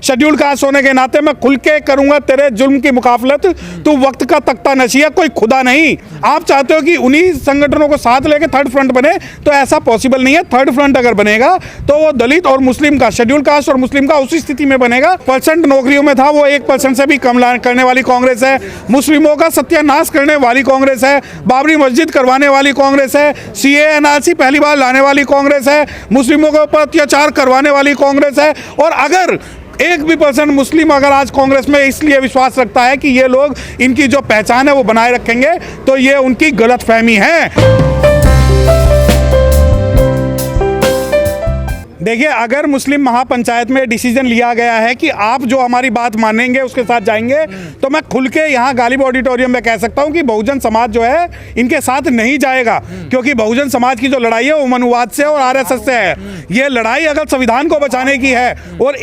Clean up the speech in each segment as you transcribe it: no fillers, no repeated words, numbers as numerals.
Schedule caste होने के नाते मैं खुल के करूंगा तेरे जुल्म की मुकाफलत, तू वक्त का तख्ता नशिया, कोई खुदा नहीं। आप चाहते हो कि उन्हीं संगठनों को साथ लेके थर्ड फ्रंट बने, तो ऐसा पॉसिबल नहीं है। थर्ड फ्रंट अगर बनेगा तो वो दलित और मुस्लिम का, शेड्यूल कास्ट और मुस्लिम का उसी स्थिति में बनेगा। परसेंट नौकरियों में था वो 1% से भी कम करने वाली कांग्रेस है, मुस्लिमों का सत्यानाश करने वाली कांग्रेस है, बाबरी मस्जिद करवाने वाली कांग्रेस है, सीए एनआरसी पहली बार लाने वाली कांग्रेस है, मुस्लिमों के ऊपर अत्याचार करवाने वाली कांग्रेस है। और अगर 1% मुस्लिम अगर आज कांग्रेस में इसलिए विश्वास रखता है कि ये लोग इनकी जो पहचान है वो बनाए रखेंगे, तो ये उनकी गलतफहमी है। देखिए, अगर मुस्लिम महापंचायत में डिसीजन लिया गया है कि आप जो हमारी बात मानेंगे उसके साथ जाएंगे, तो मैं खुल के यहाँ गालिब ऑडिटोरियम में कह सकता हूँ कि बहुजन समाज जो है इनके साथ नहीं जाएगा, क्योंकि बहुजन समाज की जो लड़ाई है वो मनुवाद से और आरएसएस से है। ये लड़ाई अगर संविधान को बचाने की है, और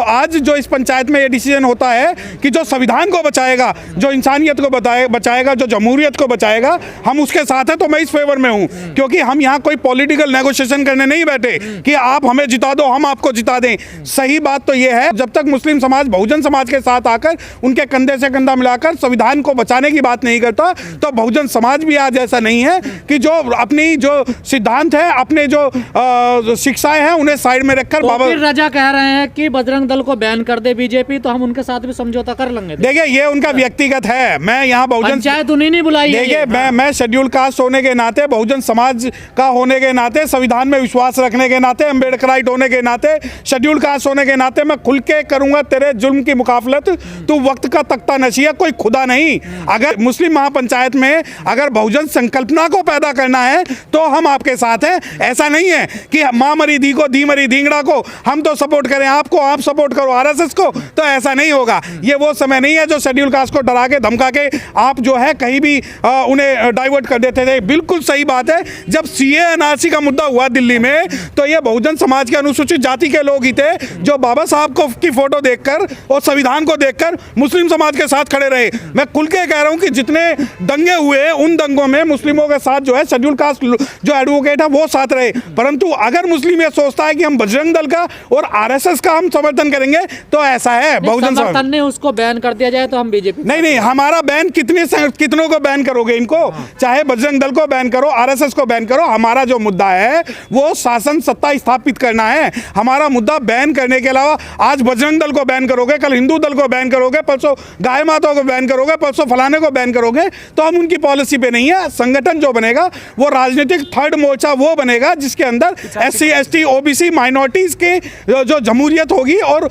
आज जो इस पंचायत में ये डिसीजन होता है कि जो संविधान को बचाएगा, जो इंसानियत को बचाएगा, जो जमहूरियत को बचाएगा, हम उसके साथ हैं, तो मैं इस फेवर में हूँ। क्योंकि हम यहाँ कोई पॉलिटिकल नेगोशिएशन करने नहीं बैठे कि आप हमें जिता दो, हम आपको जिता दें। सही बात तो यह है, जब तक मुस्लिम समाज बहुजन समाज के साथ आकर उनके कंधे से कंधा मिलाकर संविधान को बचाने की बात नहीं करता, तो बहुजन समाज भी आज ऐसा नहीं है कि जो अपनी जो सिद्धांत है, अपने जो शिक्षाएं हैं, उन्हें साइड में रखकर बाबा रजा कह रहे हैं कि बजरंग दल को बैन कर दे बीजेपी, तो हम उनके साथ भी समझौता कर लेंगे। देखिए, ये उनका व्यक्तिगत है। मैं यहाँ बहुजन पंचायत उन्हीं ने बुलाई है। देखिए, मैं शेड्यूल कास्ट होने के नाते, बहुजन समाज का होने के नाते, संविधान में विश्वास रखने के नाते, अम्बेडकराइट होने के नाते, शेड्यूल कास्ट होने के नाते मैं खुल के करूंगा तेरे जुल्म की मुकाफलत, तू वक्त का तख्ता नशिया, कोई खुदा नहीं। अगर मुस्लिम महापंचायत में अगर बहुजन संकल्पना को पैदा करना है तो हम आपके साथ हैं। ऐसा नहीं है कि माँ मरी धी को, धी मरी ढींगड़ा को हम तो सपोर्ट करें, आपको आप सपोर्ट करो आरएसएस को, तो ऐसा नहीं होगा। ये वो समय नहीं है जो शेड्यूल कास्ट को डरा के धमका के आप जो है कहीं भी उन्हें डाइवर्ट कर देते थे। बिल्कुल सही बात है, जब सीए एनआरसी का मुद्दा हुआ दिल्ली में, तो ये बहुजन समाज के अनुसूचित जाति के लोग ही थे जो बाबा साहब को की फोटो देखकर और संविधान को देखकर मुस्लिम समाज के साथ खड़े रहे। मैं खुल के कह रहा हूं कि जितने दंगे हुए, उन दंगों में मुस्लिमों के साथ जो है शेड्यूल कास्ट जो एडवोकेट है वो साथ रहे। परंतु अगर मुस्लिम ये सोचता है कि हम बजरंग दल का और आरएसएस का हम समर्थन करेंगे, तो ऐसा है। बहुजन समाज ने उसको बैन कर दिया जाए तो हम बीजेपी नहीं, हमारा बैन कितनों को बैन करोगे? इनको चाहे बजरंग दल को बैन करो, आरएसएस को बैन करो, हमारा जो मुद्दा है वो शासन सत्ता स्थापित करना है। हमारा मुद्दा बैन करने के अलावा, आज बजरंग दल को बैन करोगे, कल हिंदू दल को बैन करोगे, परसों गाय माता को बैन करोगे, परसों फलाने को बैन करोगे, तो हम उनकी पॉलिसी पे नहीं है। संगठन जो बनेगा वो राजनीतिक थर्ड मोर्चा वो बनेगा जिसके अंदर एससी एसटी ओबीसी माइनॉरिटीज के जो जमहूरियत होगी और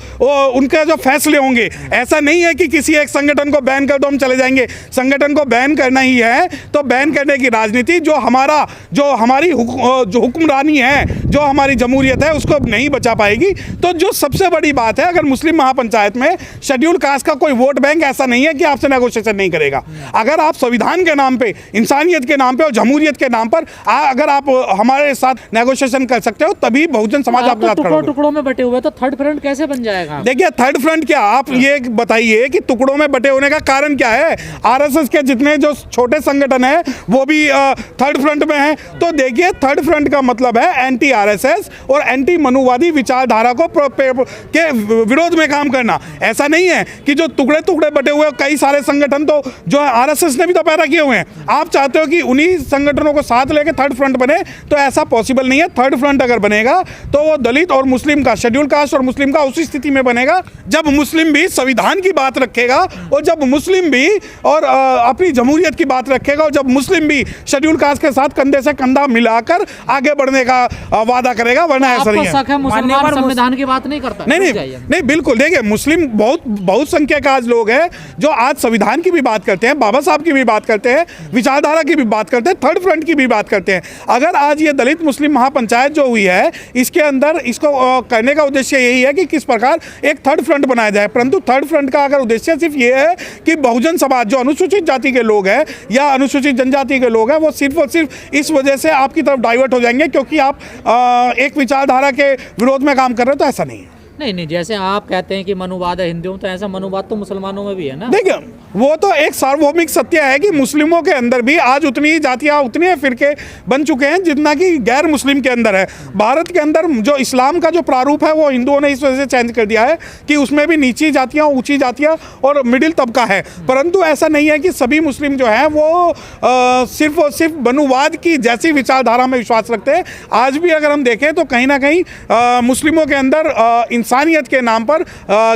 उनके जो फैसले होंगे। ऐसा नहीं है कि किसी एक संगठन को बैन कर दो हम चले जाएंगे। संगठन को बैन करना ही है तो बैन करने की राजनीति जो हमारी जो हुक्मरानी है, जो हमारी जमहूरियत है, उसको नहीं बचा पाएगी। तो जो सबसे बड़ी बात है, अगर मुस्लिम महापंचायत में शेड्यूल कास्ट का कोई वोट बैंक ऐसा नहीं है कि आपसे नेगोशिएशन नहीं करेगा। अगर आप संविधान के नाम पे, इंसानियत के नाम पे और जमहूरियत के नाम पर अगर आप हमारे साथ नेगोशिएशन कर सकते हो, तभी बहुजन समाज आपके साथ खड़ा होगा। टुकड़ों में बटे हुए तो थर्ड फ्रंट कैसे बन जाएगा? देखिए, थर्ड फ्रंट क्या, आप ये बताइए कि टुकड़ों में बटे होने का कारण क्या है? आरएसएस के जितने जो छोटे संगठन है वो भी थर्ड फ्रंट में है। तो देखिए, थर्ड फ्रंट का मतलब है एंटी आरएसएस और एंटी मनुवादी विचारधारा को के विरोध में काम करना। ऐसा नहीं है कि जो टुकड़े टुकड़े बटे हुए कई सारे संगठन तो जो आरएसएस ने भी तो पैदा किए हुए हैं। आप चाहते हो कि उन्हीं संगठनों को साथ लेके थर्ड फ्रंट बने, तो ऐसा पॉसिबल नहीं है। थर्ड फ्रंट अगर बनेगा तो वो दलित और मुस्लिम का, शेड्यूल कास्ट और मुस्लिम का उसी स्थिति में बनेगा जब मुस्लिम भी संविधान की बात रखेगा, और जब मुस्लिम भी और अपनी जमहूरियत की बात रखेगा, और जब मुस्लिम भी शेड्यूल कास्ट के साथ कंधे से कंधा मिलाकर आगे बढ़ने का वादा करेगा। वरना ऐसा नहीं है। मुसलमान संविधान की बात नहीं करता। नहीं, बिल्कुल। देखिए, मुस्लिम बहुत संख्यक आज लोग हैं जो आज संविधान की भी बात करते हैं, बाबा साहब की भी बात करते हैं, विचारधारा की भी बात करते हैं, थर्ड फ्रंट की भी बात करते हैं। अगर आज ये दलित मुस्लिम महापंचायत जो हुई है, इसके अंदर इसको करने का उद्देश्य यही है कि किस प्रकार एक थर्ड फ्रंट बनाया जाए। परंतु थर्ड फ्रंट का अगर उद्देश्य सिर्फ ये है कि बहुजन समाज जो अनुसूचित जाति के लोग हैं या अनुसूचित जनजाति के लोग हैं, वो सिर्फ और सिर्फ इस वजह से आपकी तरफ डाइवर्ट हो जाएंगे क्योंकि आप एक विचारधारा के विरोध में काम कर रहे हो, तो ऐसा नहीं है। नहीं नहीं, जैसे आप कहते हैं कि मनुवाद है हिंदुओं में, तो ऐसा मनुवाद तो मुसलमानों में भी है ना। देखिए, वो तो एक सार्वभौमिक सत्य है कि मुस्लिमों के अंदर भी आज उतनी ही जातियां, उतने ही फिरके बन चुके हैं जितना कि गैर मुस्लिम के अंदर है। भारत के अंदर जो इस्लाम का जो प्रारूप है वो हिंदुओं ने इस वजह से चेंज कर दिया है कि उसमें भी नीची जातियां, ऊंची जातियां और मिडिल तबका है। परंतु ऐसा नहीं है कि सभी मुस्लिम जो हैं वो सिर्फ और सिर्फ मनुवाद की जैसी विचारधारा में विश्वास रखते हैं। आज भी अगर हम देखें तो कहीं ना कहीं मुस्लिमों के अंदर इंसानियत के नाम पर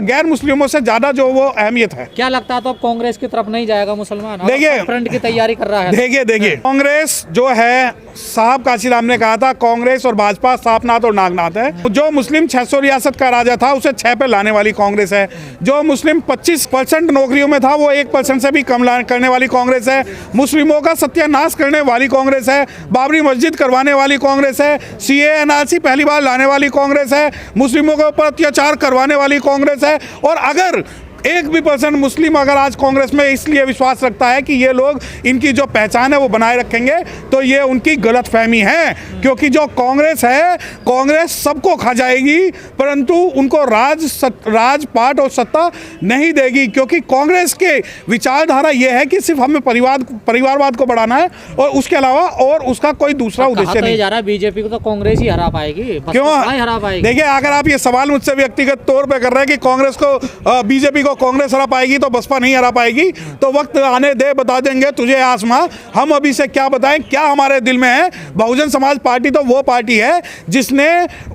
गैर मुस्लिमों से ज़्यादा जो वो अहमियत है। क्या लगता है, तो अब कांग्रेस की तरफ नहीं जाएगा मुसलमान? देखिए, फ्रंट की तैयारी कर रहा है। देखिए कांग्रेस जो है, साहब काशीराम ने कहा था कांग्रेस और भाजपा सापनाथ और नागनाथ है। जो मुस्लिम 600 रियासत का राजा था उसे 6 पे लाने वाली कांग्रेस है। जो मुस्लिम 25% नौकरियों में था वो 1% से भी कम करने वाली कांग्रेस है। मुस्लिमों का सत्यानाश करने वाली कांग्रेस है। बाबरी मस्जिद करवाने वाली कांग्रेस है। CAA NRC पहली बार लाने वाली कांग्रेस है। मुस्लिमों के ऊपर अत्याचार करवाने वाली कांग्रेस है। और अगर 1% मुस्लिम अगर आज कांग्रेस में इसलिए विश्वास रखता है कि ये लोग इनकी जो पहचान है वो बनाए रखेंगे, तो ये उनकी गलतफहमी है। क्योंकि जो कांग्रेस है, कांग्रेस सबको खा जाएगी परंतु उनको राजपाट और सत्ता नहीं देगी। क्योंकि कांग्रेस के विचारधारा ये है कि सिर्फ हमें परिवारवाद को बढ़ाना है और उसके अलावा और उसका कोई दूसरा उद्देश्य नहीं। जा रहा है बीजेपी को तो कांग्रेस ही हरा पाएगी। क्यों हरा पाएगी? देखिए, अगर आप ये सवाल मुझसे व्यक्तिगत तौर पर कर रहे हैं कि कांग्रेस को बीजेपी को कांग्रेस हरा पाएगी तो बसपा नहीं हरा पाएगी, तो वक्त आने दे, बता देंगे तुझे आसमां। हम अभी से क्या बताएं क्या हमारे दिल में है। बहुजन समाज पार्टी तो वो पार्टी है जिसने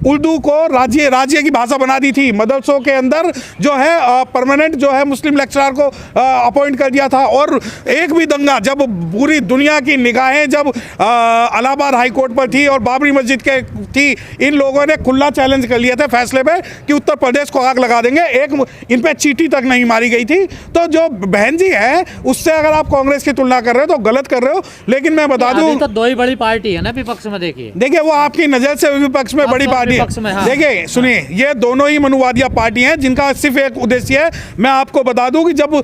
उर्दू को राज्य की भाषा बना दी थी। मदरसों के अंदर जो है परमानेंट जो है मुस्लिम लेक्चरर को अपॉइंट कर दिया था। और एक भी दंगा, जब पूरी दुनिया की निगाहें जब इलाहाबाद हाई कोर्ट पर थी और बाबरी मस्जिद के थी, इन लोगों ने खुला चैलेंज कर लिया था फैसले पे कि उत्तर प्रदेश को आग लगा देंगे। एक इन पे चीटी तक नहीं मारी गई थी। तो जो बहन जी है उससे अगर आप कांग्रेस की तुलना कर रहे हो तो गलत कर रहे हो। लेकिन मैं बता दूं, तो दो ही बड़ी पार्टी है ना विपक्ष में। देखिए वो आपकी नजर से विपक्ष में बड़ी पार्टी है। हाँ। देखिए सुनिए, ये दोनों ही मनुवादिया पार्टी हैं जिनका सिर्फ एक उद्देश्य है। मैं आपको बता दूं कि जब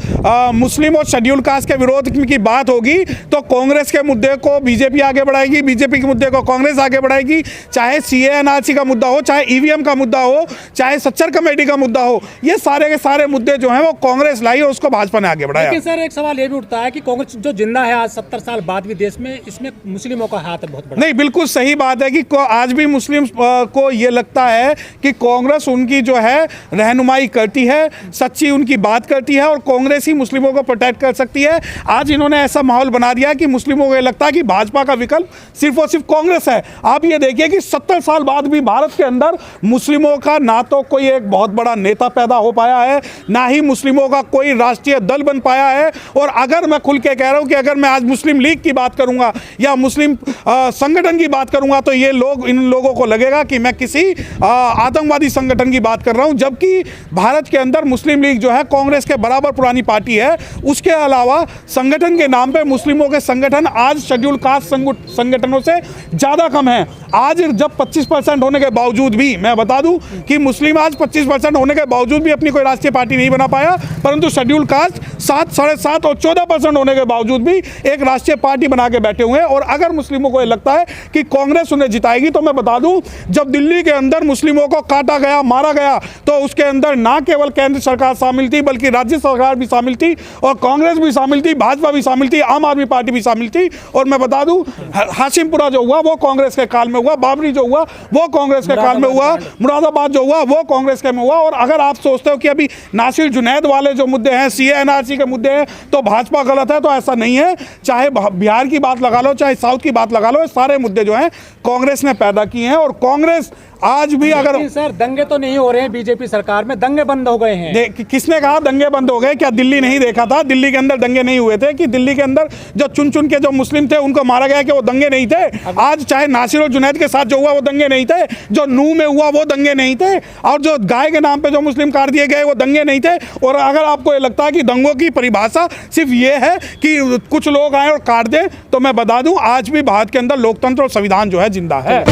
मुस्लिम और शेड्यूल कास्ट के विरोध की बात होगी तो कांग्रेस के मुद्दे को बीजेपी आगे बढ़ाएगी, बीजेपी के मुद्दे को कांग्रेस आगे बढ़ाएगी। चाहे CAA NRC का मुद्दा हो, चाहे EVM का मुद्दा हो, चाहे सच्चर कमेटी का मुद्दा हो, ये सारे के सारे मुद्दे जो हैं वो कांग्रेस लाई और उसको भाजपा ने आगे बढ़ाया। लेकिन सर एक सवाल ये भी उठता है कि कांग्रेस जो जिंदा है आज 70 साल बाद भी देश में, इसमें मुस्लिमों का हाथ है बहुत बड़ा। नहीं, बिल्कुल सही बात है कि आज भी मुस्लिम को ये लगता है कि कांग्रेस उनकी जो है रहनुमाई करती है, सच्ची उनकी बात करती है और कांग्रेस ही मुस्लिमों को प्रोटेक्ट कर सकती है। आज इन्होंने ऐसा माहौल बना दिया कि मुस्लिमों को ये लगता है कि भाजपा का विकल्प सिर्फ और सिर्फ कांग्रेस है। आप ये देखिए कि 70 साल बाद भी भारत के अंदर मुस्लिमों का ना तो कोई एक बहुत बड़ा नेता पैदा हो पाया है, ना ही मुस्लिमों का कोई राष्ट्रीय दल बन पाया है। और अगर मैं खुल के कह रहा हूं कि अगर मैं आज मुस्लिम लीग की बात करूंगा या मुस्लिम संगठन की बात करूंगा तो ये लोग, इन लोगों को लगेगा कि मैं किसी आतंकवादी संगठन की बात कर रहा हूं। जबकि भारत के अंदर मुस्लिम लीग जो है कांग्रेस के बराबर पुरानी पार्टी है। उसके अलावा संगठन के नाम पे मुस्लिमों के संगठन आज शेड्यूल कास्ट संगठनों से ज्यादा कम है। आज जब 25% होने के बावजूद भी, मैं बता दूं कि मुस्लिम आज 25% होने के बावजूद भी अपनी कोई राष्ट्रीय पार्टी नहीं बना पाया, परंतु शेड्यूल कास्ट 7, 7.5 और 14% होने के बावजूद भी एक राष्ट्रीय पार्टी बना के बैठे हुए हैं। और अगर मुस्लिमों को ये लगता है कि कांग्रेस उन्हें जिताएगी, तो मैं बता दूं जब दिल्ली के अंदर मुस्लिमों को काटा गया, मारा गया, तो उसके अंदर ना केवल केंद्र सरकार शामिल थी बल्कि राज्य सरकार भी शामिल थी और कांग्रेस भी शामिल थी, भाजपा भी शामिल थी, आम आदमी पार्टी भी शामिल थी। और मैं बता दूं हाशिमपुरा जो हुआ वो कांग्रेस के काल में हुआ, बाबरी जो हुआ वो कांग्रेस के काल में हुआ, मुरादाबाद जो हुआ वो कांग्रेस के में हुआ। और अगर आप सोचते हो कि अभी नासिर जुनैद वाले जो मुद्दे हैं, CAA NRC के मुद्दे हैं, तो भाजपा गलत है, तो ऐसा नहीं है। चाहे बिहार की बात लगा लो, चाहे साउथ की बात लगा लो, सारे मुद्दे जो हैं कांग्रेस ने पैदा किए हैं। और कांग्रेस आज भी अगर सर दंगे तो नहीं हो रहे हैं बीजेपी सरकार में, दंगे बंद हो गए हैं। किसने कहा दंगे बंद हो गए? क्या दिल्ली नहीं देखा था? दिल्ली के अंदर दंगे नहीं हुए थे? कि दिल्ली के अंदर जो चुन चुन के जो मुस्लिम थे उनको मारा गया, कि वो दंगे नहीं थे? आज चाहे नासिर और जुनैद के साथ जो हुआ वो दंगे नहीं थे? जो नूह में हुआ वो दंगे नहीं थे? और जो गाय के नाम पे जो मुस्लिम काट दिए गए वो दंगे नहीं थे? और अगर आपको ये लगता है कि दंगों की परिभाषा सिर्फ ये है कि कुछ लोग आए और काट दें, तो मैं बता दूं आज भी भारत के अंदर लोकतंत्र और संविधान जो है जिंदा है।